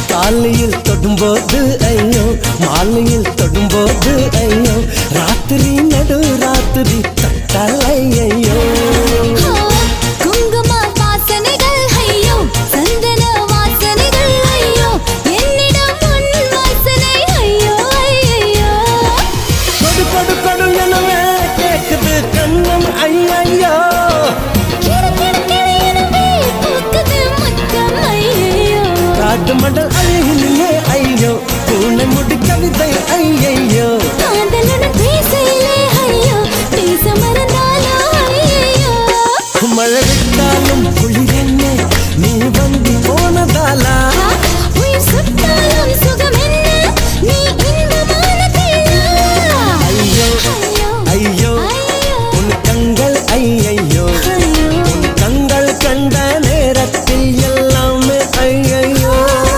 காலையில் தொடும்போது ஐயோ, மாலையில் தொடும்போது ஐயோ, ராத்திரி நடு ராத்திரி தட்டலை ஐயோ. குங்கும வாசனைகள் ஐயோ, சந்தன வாசனைகள் ஐயோ, என்னிடம் உன் வாசனை ஐயோ ஐயோ. கொடு கொடு கொடு எனவே கேக்குது கண்ணம் ஐயோ, காட்டு மண்டல் அழகிலே ஐயோ, பூனை முடி கவிதை ஐயோ.